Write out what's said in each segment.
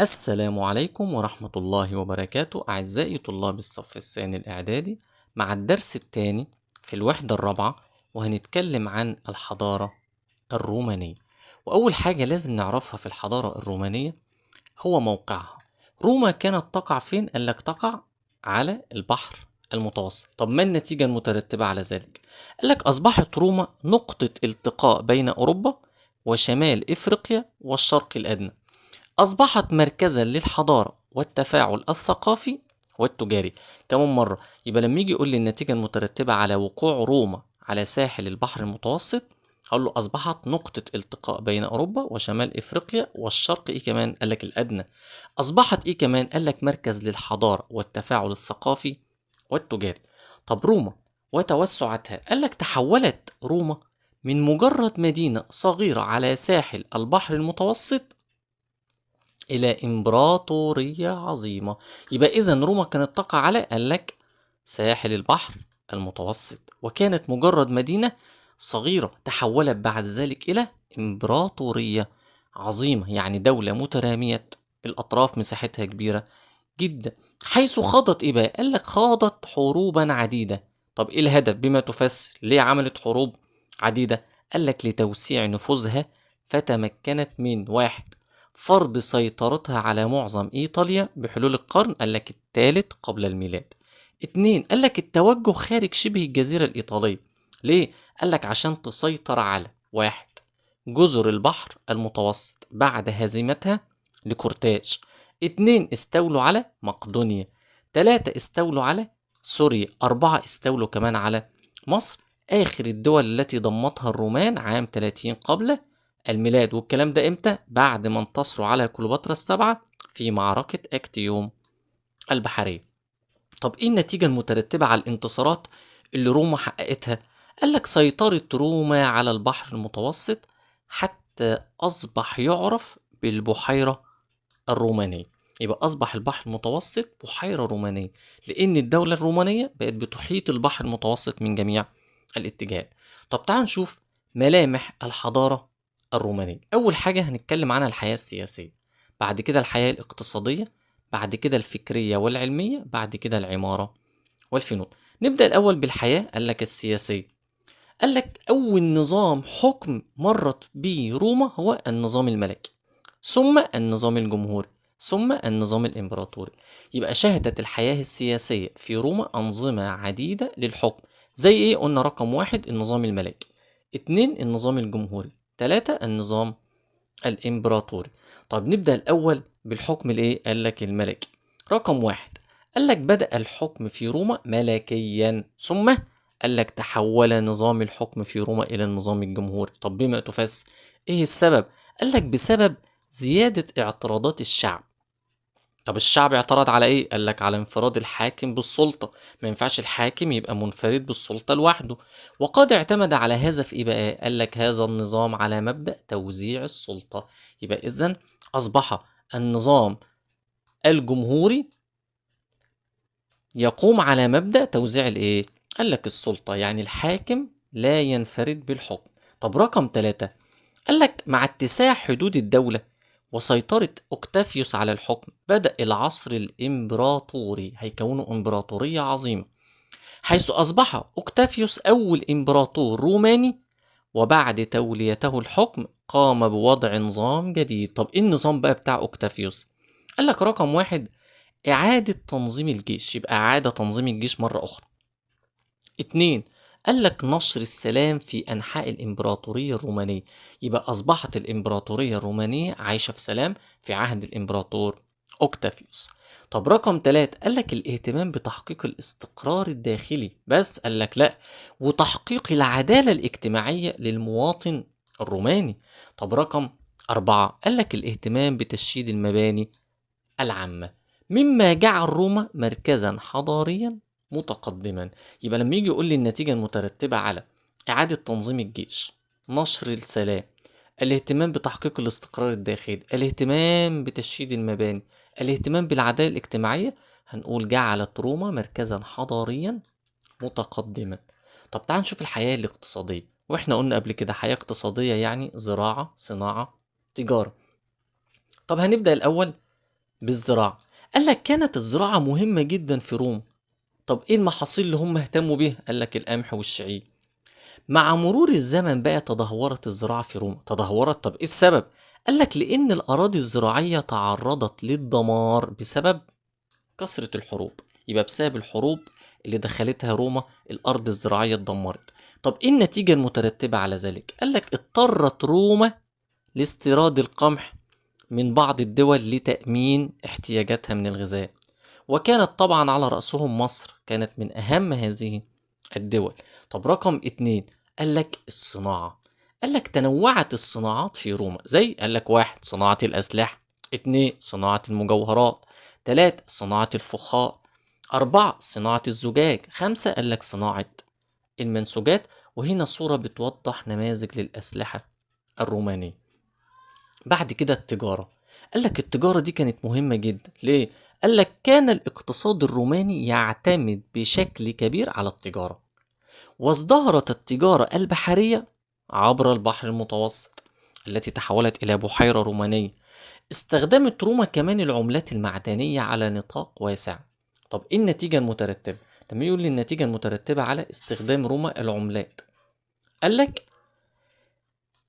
السلام عليكم ورحمة الله وبركاته أعزائي طلاب الصف الثاني الإعدادي مع الدرس الثاني في الوحدة الرابعة، وهنتكلم عن الحضارة الرومانية. وأول حاجة لازم نعرفها في الحضارة الرومانية هو موقعها. روما كانت تقع فين؟ قال لك تقع على البحر المتوسط. طب ما النتيجة المترتبة على ذلك؟ قال لك أصبحت روما نقطة التقاء بين أوروبا وشمال إفريقيا والشرق الأدنى. أصبحت مركزا للحضارة والتفاعل الثقافي والتجاري. كمان مرة، يبقى لما يجي يقول لي النتيجة المترتبة على وقوع روما على ساحل البحر المتوسط، هقول له أصبحت نقطة التقاء بين أوروبا وشمال إفريقيا والشرق إيه كمان؟ قال لك الأدنى. أصبحت إيه كمان؟ قال لك مركز للحضارة والتفاعل الثقافي والتجاري. طب روما وتوسعتها، قال لك تحولت روما من مجرد مدينة صغيرة على ساحل البحر المتوسط إلى إمبراطورية عظيمة. يبقى إذا روما كانت تقع على، قال لك، ساحل البحر المتوسط، وكانت مجرد مدينة صغيرة تحولت بعد ذلك إلى إمبراطورية عظيمة، يعني دولة مترامية الأطراف، مساحتها كبيرة جدا، حيث خاضت إيه بقى؟ قال لك خاضت حروبا عديدة. طب إيه الهدف؟ بما تفسر ليه عملت حروب عديدة؟ قال لك لتوسيع نفوذها، فتمكنت من واحد، فرض سيطرتها على معظم إيطاليا بحلول القرن، قال لك، الثالث قبل الميلاد. اتنين، قال لك التوجه خارج شبه الجزيرة الإيطالية. ليه؟ قال لك عشان تسيطر على واحد، جزر البحر المتوسط بعد هزيمتها لكورتاج. اتنين، استولوا على مقدونيا. تلاتة، استولوا على سوريا. أربعة، استولوا كمان على مصر. آخر الدول التي ضمتها الرومان عام 30 قبل الميلاد. والكلام ده امتى؟ بعد ما انتصروا على كليوباترا السبعة في معركة اكتيوم البحرية. طب ايه النتيجة المترتبة على الانتصارات اللي روما حققتها؟ قال لك سيطرة روما على البحر المتوسط حتى أصبح يعرف بالبحيرة الرومانية. يبقى أصبح البحر المتوسط بحيرة رومانية، لأن الدولة الرومانية بقت بتحيط البحر المتوسط من جميع الاتجاهات. طب تعال نشوف ملامح الحضارة الرومانية. أول حاجة هنتكلم عنها الحياة السياسية، بعد كده الحياة الاقتصادية، بعد كده الفكرية والعلمية، بعد كده العمارة والفنون. نبدأ الأول بالحياة. قال لك السياسية، قال لك أول نظام حكم مرت به روما هو النظام الملكي، ثم النظام الجمهوري، ثم النظام الإمبراطوري. يبقى شهدت الحياة السياسية في روما أنظمة عديدة للحكم. زي إيه؟ قلنا رقم واحد النظام الملكي، اتنين النظام الجمهوري، تلاتة النظام الإمبراطوري. طب نبدأ الأول بالحكم الإيه؟ قال لك الملكي. رقم واحد، قال لك بدأ الحكم في روما ملكيا، ثم قال لك تحول نظام الحكم في روما إلى النظام الجمهوري. طب بما تفسر إيه السبب؟ قال لك بسبب زيادة اعتراضات الشعب. طب الشعب اعترض على ايه؟ قال لك على انفراد الحاكم بالسلطة. ما ينفعش الحاكم يبقى منفرد بالسلطة لوحده. وقد اعتمد على هذا في ايه بقى؟ قال لك هذا النظام على مبدأ توزيع السلطة. يبقى اذا اصبح النظام الجمهوري يقوم على مبدأ توزيع الايه؟ قال لك السلطة، يعني الحاكم لا ينفرد بالحكم. طب رقم ثلاثة، قال لك مع اتساع حدود الدولة وسيطرة أوكتافيوس على الحكم، بدأ العصر الإمبراطوري، هيكونوا إمبراطورية عظيمة، حيث أصبح أوكتافيوس أول إمبراطور روماني. وبعد توليته الحكم قام بوضع نظام جديد. طب إيه النظام بقى بتاع أوكتافيوس؟ قال لك رقم واحد إعادة تنظيم الجيش، يبقى إعادة تنظيم الجيش مرة أخرى. اتنين، قال لك نشر السلام في أنحاء الإمبراطورية الرومانية، يبقى أصبحت الإمبراطورية الرومانية عايشة في سلام في عهد الإمبراطور أوكتافيوس. طب رقم تلاتة، قال لك الاهتمام بتحقيق الاستقرار الداخلي، بس قال لك لا، وتحقيق العدالة الاجتماعية للمواطن الروماني. طب رقم أربعة، قال لك الاهتمام بتشييد المباني العامة، مما جعل روما مركزا حضاريا متقدما. يبقى لما يجي يقول لي النتيجة المترتبة على إعادة تنظيم الجيش، نشر السلام، الاهتمام بتحقيق الاستقرار الداخلي، الاهتمام بتشييد المباني، الاهتمام بالعدالة الاجتماعية، هنقول جعلت روما مركزا حضاريا متقدما. طب تعال نشوف الحياة الاقتصادية. واحنا قلنا قبل كده حياة اقتصادية يعني زراعة، صناعة، تجارة. طب هنبدأ الأول بالزراعة. قال لك كانت الزراعة مهمة جدا في روما. طب ايه المحاصيل اللي هم اهتموا بيها؟ قال لك القمح والشعير. مع مرور الزمن بقى تدهورت الزراعة في روما. تدهورت، طب ايه السبب؟ قال لك لأن الأراضي الزراعية تعرضت للدمار بسبب كثرة الحروب. يبقى بسبب الحروب اللي دخلتها روما الأرض الزراعية اتدمرت. طب ايه النتيجة المترتبة على ذلك؟ قال لك اضطرت روما لاستيراد القمح من بعض الدول لتأمين احتياجاتها من الغذاء، وكانت طبعا على رأسهم مصر، كانت من أهم هذه الدول. طب رقم اتنين، قال لك الصناعة. قال لك تنوعت الصناعات في روما، زي قال لك واحد صناعة الأسلحة، اتنين صناعة المجوهرات، تلاتة صناعة الفخار، أربعة صناعة الزجاج، خمسة قال لك صناعة المنسوجات. وهنا صورة بتوضح نماذج للأسلحة الرومانية. بعد كده التجارة. قال لك التجارة دي كانت مهمة جدا. ليه؟ قال لك كان الاقتصاد الروماني يعتمد بشكل كبير على التجارة، وازدهرت التجارة البحرية عبر البحر المتوسط التي تحولت إلى بحيرة رومانية. استخدمت روما كمان العملات المعدنية على نطاق واسع. طب ايه النتيجة المترتبة؟ طب يقول لي النتيجة المترتبة على استخدام روما العملات. قال لك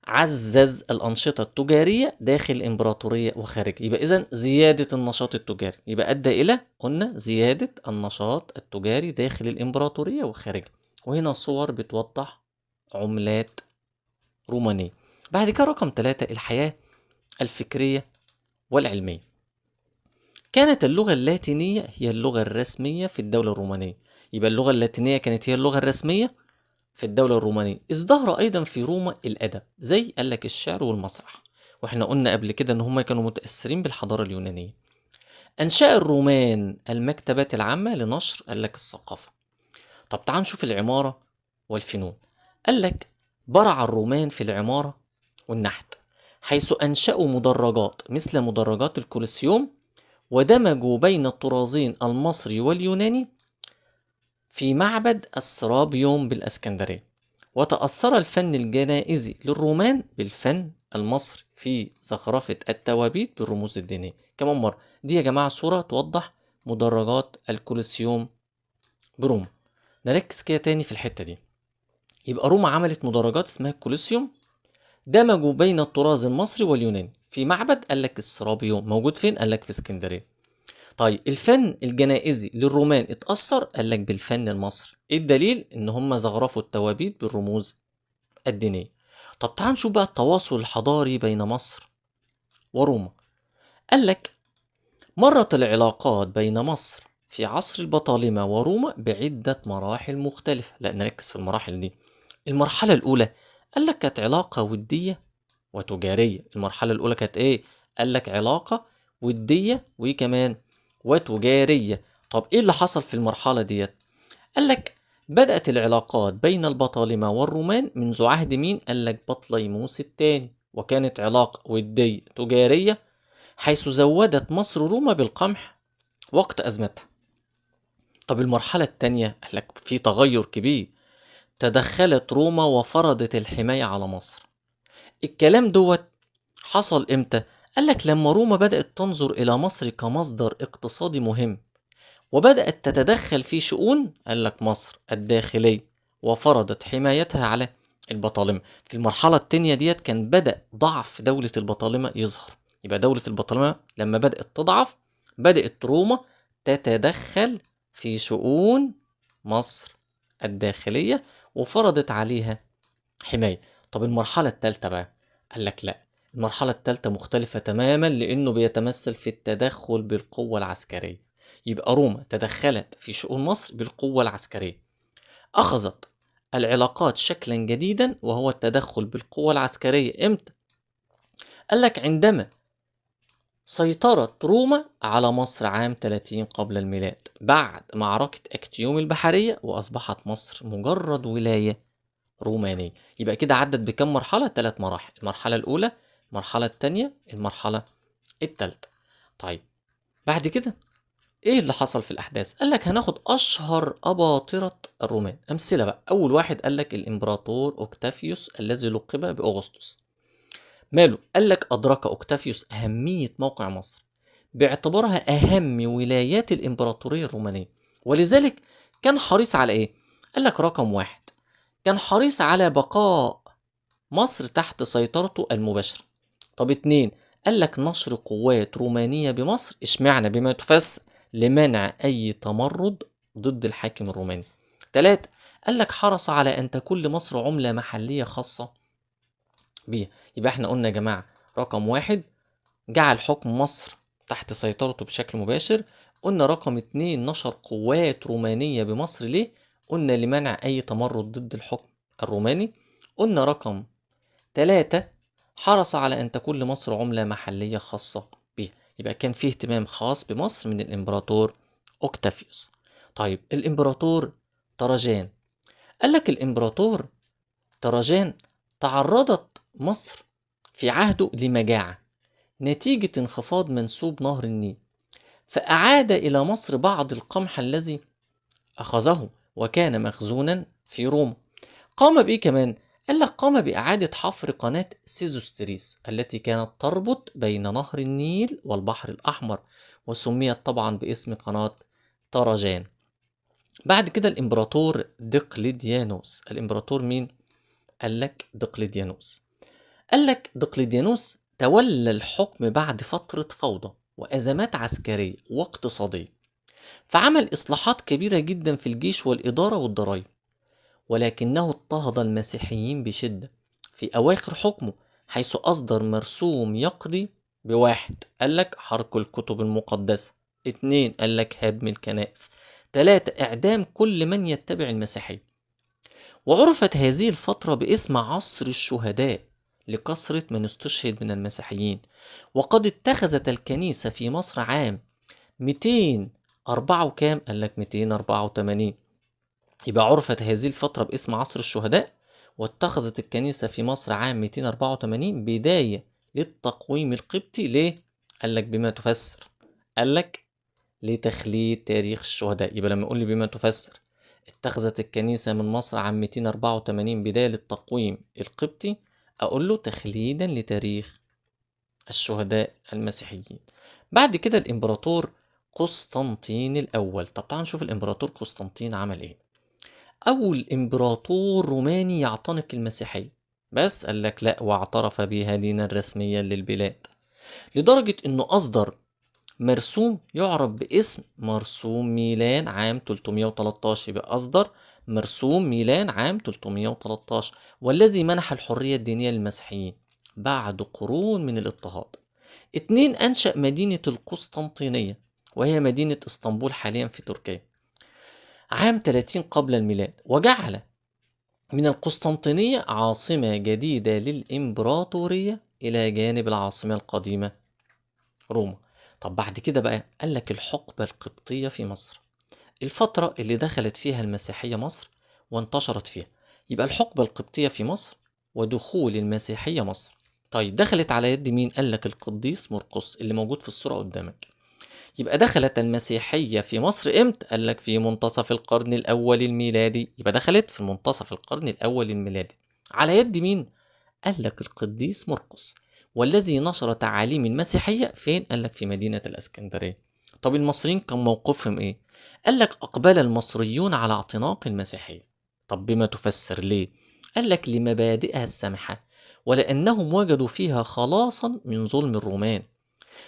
عزز الأنشطة التجارية داخل الإمبراطورية وخارجها. يبقى إذن زيادة النشاط التجاري، يبقى أدى إلى قلنا زيادة النشاط التجاري داخل الإمبراطورية وخارجها. وهنا صور بتوضح عملات رومانية. بعد كده رقم 3، الحياة الفكرية والعلمية. كانت اللغة اللاتينية هي اللغة الرسمية في الدولة الرومانية. يبقى اللغة اللاتينية كانت هي اللغة الرسمية في الدولة الرومانية. ازدهر أيضا في روما الأدب، زي قال لك الشعر والمسرح، واحنا قلنا قبل كده إن هم كانوا متأثرين بالحضارة اليونانية. أنشأ الرومان المكتبات العامة لنشر قال لك الثقافة. طب تعال نشوف العمارة والفنون. قال لك برع الرومان في العمارة والنحت، حيث أنشأوا مدرجات مثل مدرجات الكولوسيوم، ودمجوا بين الطرازين المصري واليوناني في معبد السرابيوم بالاسكندرية. وتأثر الفن الجنائزي للرومان بالفن المصري في زخرفة التوابيت بالرموز الدينية. كمان مرة دي يا جماعة صورة توضح مدرجات الكولوسيوم بروما. نركز كده تاني في الحتة دي. يبقى روما عملت مدرجات اسمها الكولوسيوم، دمجوا بين الطراز المصري واليوناني في معبد قال لك السرابيوم. موجود فين؟ قال لك في اسكندرية. طيب الفن الجنائزي للرومان اتأثر قال لك بالفن المصري. ايه الدليل؟ ان هم زخرفوا التوابيت بالرموز الدينية. طب تعال نشوف بقى التواصل الحضاري بين مصر وروما. قال لك مرت العلاقات بين مصر في عصر البطالمة وروما بعدة مراحل مختلفة. لا نركز في المراحل دي. المرحلة الأولى قال لك كانت علاقة ودية وتجارية. المرحلة الأولى كانت إيه؟ قال لك علاقة ودية وكمان وتجارية. طب إيه اللي حصل في المرحلة ديت؟ قال لك بدأت العلاقات بين البطالمة والرومان منذ عهد مين؟ قال لك بطليموس الثاني، وكانت علاقة ودية تجارية، حيث زودت مصر روما بالقمح وقت أزمتها. طب المرحلة الثانية قال لك في تغير كبير، تدخلت روما وفرضت الحماية على مصر. الكلام دوت حصل امتى؟ قال لك لما روما بدأت تنظر إلى مصر كمصدر اقتصادي مهم، وبدأت تتدخل في شؤون قال لك مصر الداخلية، وفرضت حمايتها على البطالمة. في المرحلة التانية ديت كان بدأ ضعف دولة البطالمة يظهر. يبقى دولة البطالمة لما بدأت تضعف، بدأت روما تتدخل في شؤون مصر الداخلية وفرضت عليها حماية. طب المرحلة الثالثة بقى؟ قال لك لا، المرحلة الثالثة مختلفة تماما، لأنه بيتمثل في التدخل بالقوة العسكرية. يبقى روما تدخلت في شؤون مصر بالقوة العسكرية. أخذت العلاقات شكلا جديدا، وهو التدخل بالقوة العسكرية. امتى؟ قال لك عندما سيطرت روما على مصر عام 30 قبل الميلاد بعد معركة أكتيوم البحرية، وأصبحت مصر مجرد ولاية رومانية. يبقى كده عدت بكم مرحلة؟ 3 مراحل. المرحلة الأولى، المرحلة الثانية، المرحلة الثالثة. طيب بعد كده ايه اللي حصل في الأحداث؟ قال لك هناخد أشهر أباطرة الرومان أمثلة بقى. أول واحد قال لك الإمبراطور أوكتافيوس الذي لقب بأغسطس. ماله؟ قال لك أدرك أوكتافيوس أهمية موقع مصر، باعتبارها أهم ولايات الإمبراطورية الرومانية. ولذلك كان حريص على إيه؟ قال لك رقم واحد، كان حريص على بقاء مصر تحت سيطرته المباشرة. طب اتنين، قال لك نشر قوات رومانية بمصر، اشمعنى؟ بما تفسر لمنع أي تمرد ضد الحاكم الروماني. تلاتة، قال لك حرص على أن تكون لمصر عملة محلية خاصة بيها. يبقى احنا قلنا يا جماعة رقم واحد جعل حكم مصر تحت سيطرته بشكل مباشر. قلنا رقم اتنين نشر قوات رومانية بمصر، ليه؟ قلنا لمنع أي تمرد ضد الحكم الروماني. قلنا رقم تلاتة حرص على أن تكون لمصر عملة محلية خاصة بها. يبقى كان فيه اهتمام خاص بمصر من الإمبراطور أوكتافيوس. طيب الإمبراطور تراجان، قال لك الإمبراطور تراجان تعرضت مصر في عهده لمجاعة نتيجة انخفاض منسوب نهر النيل، فأعاد إلى مصر بعض القمح الذي أخذه وكان مخزونا في روما. قام بإيه كمان؟ قال لك قام بإعادة حفر قناة سيزوستريس التي كانت تربط بين نهر النيل والبحر الأحمر، وسميت طبعا باسم قناة تراجان. بعد كده الإمبراطور دقلديانوس. الإمبراطور مين؟ قال لك دقلديانوس. قال لك دقلديانوس تولى الحكم بعد فترة فوضى وأزمات عسكرية واقتصادية، فعمل إصلاحات كبيرة جدا في الجيش والإدارة والضرائب، ولكنه اضطهد المسيحيين بشدة في أواخر حكمه، حيث أصدر مرسوم يقضي بواحد، قال لك حرق الكتب المقدسة، اتنين قال لك هدم الكنائس، تلاتة إعدام كل من يتبع المسيحية. وعرفت هذه الفترة باسم عصر الشهداء لكثرة من استشهد من المسيحيين. وقد اتخذت الكنيسة في مصر عام 204 وكام؟ قال لك 284. يبقى عرفت هذه الفترة باسم عصر الشهداء، واتخذت الكنيسة في مصر عام 284 بداية للتقويم القبطي. ليه؟ قال لك بما تفسر، قال لك لتخليد تاريخ الشهداء. يبقى لما يقول لي بما تفسر اتخذت الكنيسة من مصر عام 284 بداية للتقويم القبطي، أقول له تخليدا لتاريخ الشهداء المسيحيين. بعد كده الإمبراطور قسطنطين الأول. طب تعالوا نشوف الإمبراطور قسطنطين عمل إيه. أول إمبراطور روماني يعتنق المسيحية، بس قال لك لا، واعترف بها دينا رسميا للبلاد، لدرجة إنه أصدر مرسوم يعرف باسم مرسوم ميلان عام 313. يبقى أصدر مرسوم ميلان عام 313، والذي منح الحرية الدينية للمسيحيين بعد قرون من الاضطهاد. اتنين، أنشأ مدينة القسطنطينية، وهي مدينة اسطنبول حاليا في تركيا، عام 30 قبل الميلاد، وجعل من القسطنطينية عاصمة جديدة للإمبراطورية إلى جانب العاصمة القديمة روما. طب بعد كده بقى قال لك الحقبة القبطية في مصر، الفترة اللي دخلت فيها المسيحية مصر وانتشرت فيها. يبقى الحقبة القبطية في مصر ودخول المسيحية مصر. طيب دخلت على يد مين؟ قال لك القديس مرقس اللي موجود في الصورة قدامك. يبقى دخلت المسيحية في مصر امتى؟ قال لك في منتصف القرن الأول الميلادي. يبقى دخلت في منتصف القرن الأول الميلادي على يد مين؟ قال لك القديس مرقس، والذي نشر تعاليم المسيحية فين؟ قال لك في مدينة الإسكندرية. طب المصريين كان موقفهم إيه؟ قال لك أقبل المصريون على اعتناق المسيحية. طب بما تفسر ليه؟ قال لك لمبادئها السامحة، ولأنهم وجدوا فيها خلاصا من ظلم الرومان.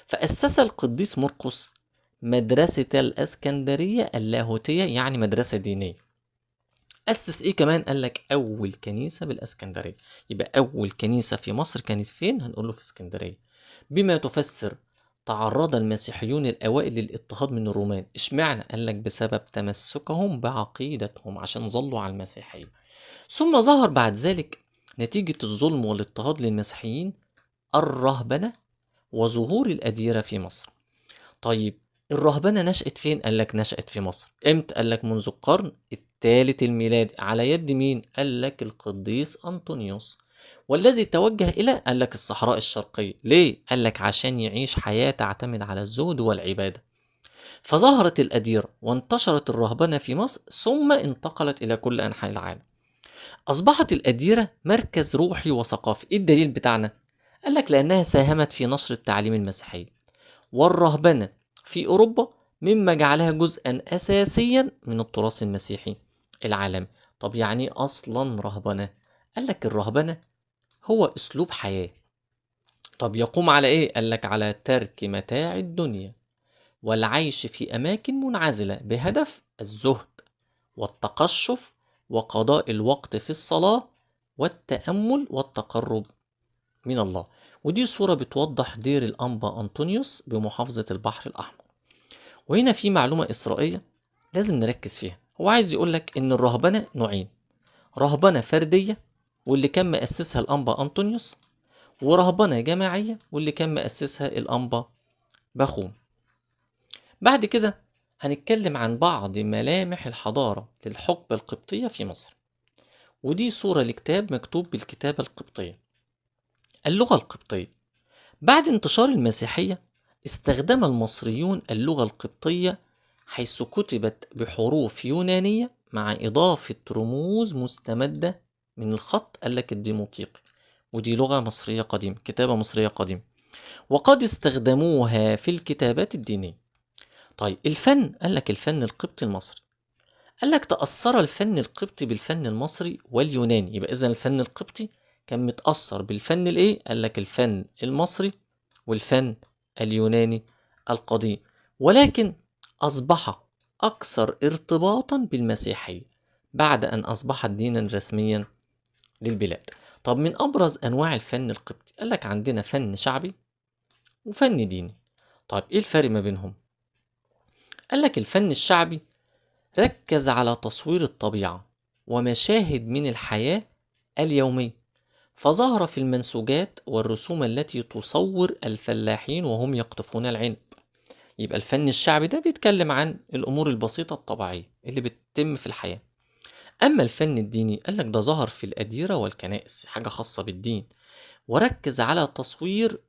فأسس القديس مرقس مدرسة الإسكندرية اللاهوتية، يعني مدرسة دينية. أسس إيه كمان؟ قال لك أول كنيسة بالإسكندرية. يبقى أول كنيسة في مصر كانت فين؟ هنقول له في اسكندرية. بما تفسر تعرض المسيحيون الأوائل للاضطهاد من الرومان، إشمعنى؟ قال لك بسبب تمسكهم بعقيدتهم، عشان ظلوا على المسيحية. ثم ظهر بعد ذلك نتيجة الظلم والاضطهاد للمسيحيين الرهبنة وظهور الأديرة في مصر. طيب الرهبنة نشأت فين؟ قال لك نشأت في مصر امتى؟ قال لك منذ القرن الثالث الميلادي على يد مين؟ قال لك القديس أنطونيوس، والذي توجه إلى قال لك الصحراء الشرقية. ليه؟ قال لك عشان يعيش حياة تعتمد على الزهد والعبادة. فظهرت الأديرة وانتشرت الرهبنة في مصر، ثم انتقلت إلى كل أنحاء العالم. أصبحت الأديرة مركز روحي وثقافي. إيه الدليل بتاعنا؟ قال لك لأنها ساهمت في نشر التعليم المسيحي، والرهبنة في أوروبا مما جعلها جزءا أساسيا من التراث المسيحي العالمي. طب يعني إيه أصلا رهبنة؟ قال لك الرهبنة هو أسلوب حياة. طب يقوم على إيه؟ قال لك على ترك متاع الدنيا والعيش في أماكن منعزلة بهدف الزهد والتقشف وقضاء الوقت في الصلاة والتأمل والتقرب من الله. ودي صورة بتوضح دير الأنبا أنطونيوس بمحافظة البحر الأحمر. وهنا في معلومة إسرائيلية لازم نركز فيها. هو عايز يقولك إن الرهبنة نوعين: رهبنة فردية واللي كان مؤسسها الأنبا أنطونيوس، ورهبنة جماعية واللي كان مؤسسها الأنبا بخوم. بعد كده هنتكلم عن بعض ملامح الحضارة للحقبة القبطية في مصر. ودي صورة لكتاب مكتوب بالكتابة القبطية. اللغة القبطية: بعد انتشار المسيحية استخدم المصريون اللغة القبطية، حيث كتبت بحروف يونانية مع إضافة رموز مستمدة من الخط قالك الديموطيقي. ودي لغة مصرية قديمة، كتابة مصرية قديمة، وقد استخدموها في الكتابات الدينية. طيب الفن، قالك الفن القبطي المصري. قالك تأثر الفن القبطي بالفن المصري واليوناني. يبقى إذن الفن القبطي كان متأثر بالفن الإيه؟ قالك الفن المصري والفن اليوناني القديم، ولكن أصبح أكثر ارتباطا بالمسيحية بعد أن أصبحت دينا رسميا للبلاد. طب من أبرز أنواع الفن القبطي؟ قالك عندنا فن شعبي وفن ديني. طيب إيه الفرق ما بينهم؟ قالك الفن الشعبي ركز على تصوير الطبيعة ومشاهد من الحياة اليومية، فظهر في المنسوجات والرسوم التي تصور الفلاحين وهم يقطفون العنب. يبقى الفن الشعبي ده بيتكلم عن الأمور البسيطة الطبيعية اللي بتتم في الحياة. أما الفن الديني قالك ده ظهر في الأديرة والكنائس، حاجة خاصة بالدين، وركز على تصوير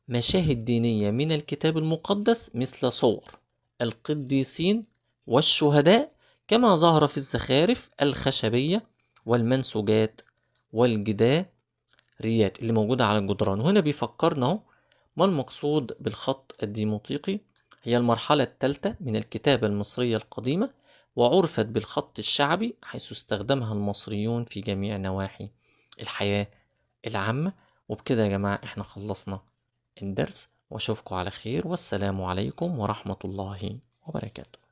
مشاهد دينية من الكتاب المقدس مثل صور القديسين والشهداء، كما ظهر في الزخارف الخشبية والمنسوجات والجداريات اللي موجودة على الجدران. وهنا بيفكرنا اهو ما المقصود بالخط الديموطيقي. هي المرحلة الثالثة من الكتابة المصرية القديمة، وعرفت بالخط الشعبي حيث استخدمها المصريون في جميع نواحي الحياة العامة. وبكده يا جماعة احنا خلصنا الدرس، واشوفكم على خير، والسلام عليكم ورحمة الله وبركاته.